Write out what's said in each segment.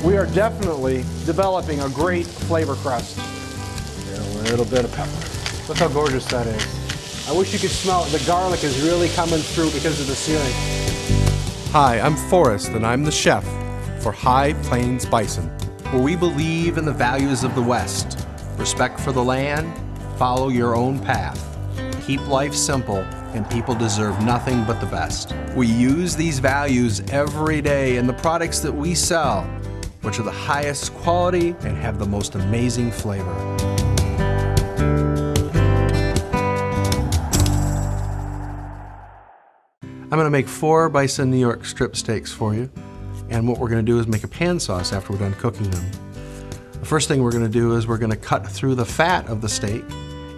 we are definitely developing a great flavor crust. And a little bit of pepper. Look how gorgeous that is. I wish you could smell it. The garlic is really coming through because of the searing. Hi, I'm Forrest, and I'm the chef for High Plains Bison, where we believe in the values of the West. Respect for the land, follow your own path. Keep life simple, and people deserve nothing but the best. We use these values every day in the products that we sell, which are the highest quality and have the most amazing flavor. I'm going to make 4 Bison New York strip steaks for you, and what we're going to do is make a pan sauce after we're done cooking them. The first thing we're going to do is we're going to cut through the fat of the steak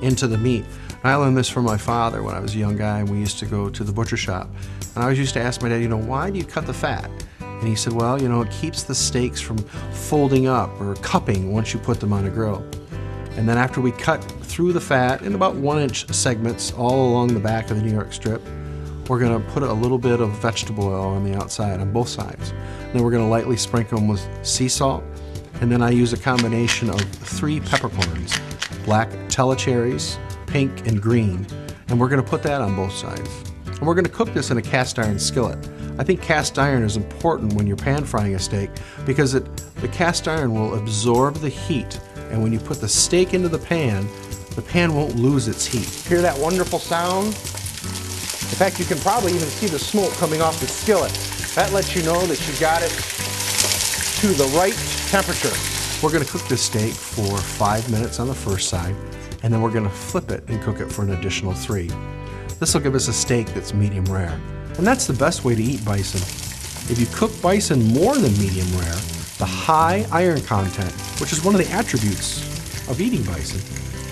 into the meat. I learned this from my father when I was a young guy, and we used to go to the butcher shop. And I always used to ask my dad, why do you cut the fat? And he said, well, it keeps the steaks from folding up or cupping once you put them on a grill. And then after we cut through the fat in about 1-inch segments all along the back of the New York strip, we're going to put a little bit of vegetable oil on the outside, on both sides. And then we're going to lightly sprinkle them with sea salt. And then I use a combination of 3 peppercorns, black telecherries, pink and green. And we're going to put that on both sides. And we're going to cook this in a cast iron skillet. I think cast iron is important when you're pan frying a steak because the cast iron will absorb the heat. And when you put the steak into the pan won't lose its heat. Hear that wonderful sound? In fact, you can probably even see the smoke coming off the skillet. That lets you know that you got it to the right temperature. We're going to cook this steak for 5 minutes on the first side, and then we're going to flip it and cook it for an additional 3. This will give us a steak that's medium rare. And that's the best way to eat bison. If you cook bison more than medium rare, the high iron content, which is one of the attributes of eating bison,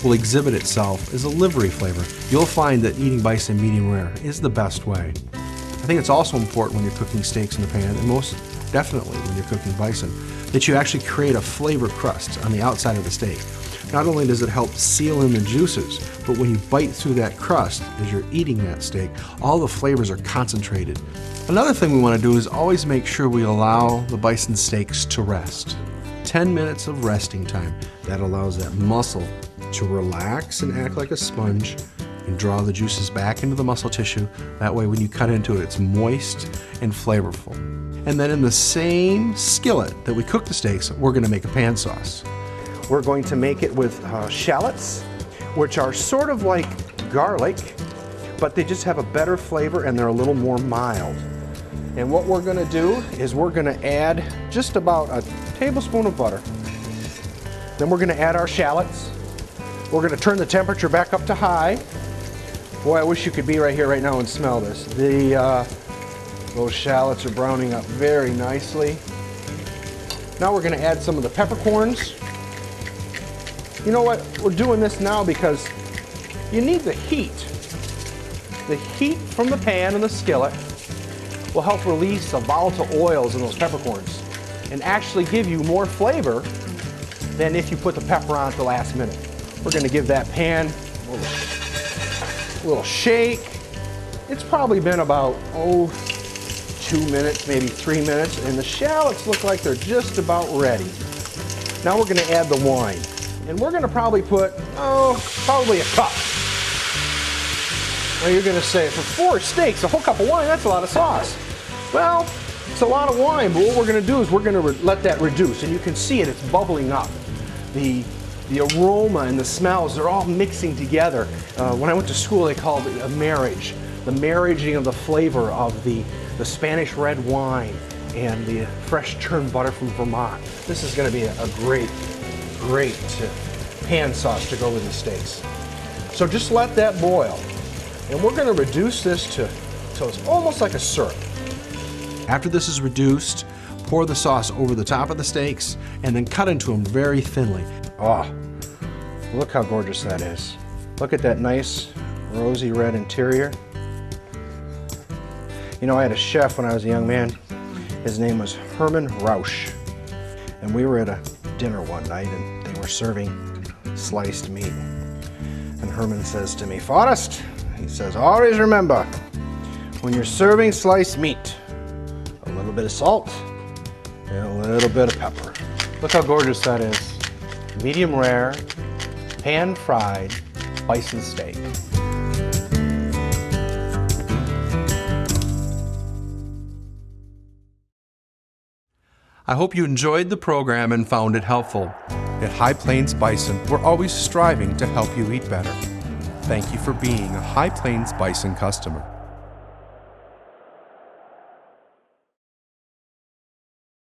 will exhibit itself as a livery flavor. You'll find that eating bison medium rare is the best way. I think it's also important when you're cooking steaks in the pan, and most definitely when you're cooking bison, that you actually create a flavor crust on the outside of the steak. Not only does it help seal in the juices, but when you bite through that crust as you're eating that steak, all the flavors are concentrated. Another thing we want to do is always make sure we allow the bison steaks to rest. 10 minutes of resting time. That allows that muscle to relax and act like a sponge and draw the juices back into the muscle tissue. That way when you cut into it, it's moist and flavorful. And then in the same skillet that we cook the steaks, we're going to make a pan sauce. We're going to make it with shallots, which are sort of like garlic, but they just have a better flavor and they're a little more mild. And what we're going to do is we're going to add just about a tablespoon of butter. Then we're going to add our shallots. We're going to turn the temperature back up to high. Boy, I wish you could be right here right now and smell this. Those shallots are browning up very nicely. Now we're going to add some of the peppercorns. You know what? We're doing this now because you need the heat. The heat from the pan and the skillet will help release the volatile oils in those peppercorns and actually give you more flavor than if you put the pepper on at the last minute. We're going to give that pan a little shake. It's probably been about, 2 minutes, maybe 3 minutes, and the shallots look like they're just about ready. Now we're going to add the wine. And we're going to probably put, probably a cup. Now you're going to say, for 4 steaks, a whole cup of wine, that's a lot of sauce. Well, it's a lot of wine, but what we're going to do is we're going to let that reduce. And you can see it's bubbling up. The aroma and the smells, they're all mixing together. When I went to school, they called it a marriage. The marriaging of the flavor of the Spanish red wine and the fresh churned butter from Vermont. This is going to be a great pan sauce to go with the steaks. So just let that boil. And we're going to reduce this to it's almost like a syrup. After this is reduced, pour the sauce over the top of the steaks and then cut into them very thinly. Oh, look how gorgeous that is. Look at that nice rosy red interior. I had a chef when I was a young man. His name was Herman Rausch. And we were at a dinner one night and they were serving sliced meat. And Herman says to me, Forrest, he says, always remember, when you're serving sliced meat, a little bit of salt and a little bit of pepper. Look how gorgeous that is. Medium rare, pan-fried bison steak. I hope you enjoyed the program and found it helpful. At High Plains Bison, we're always striving to help you eat better. Thank you for being a High Plains Bison customer.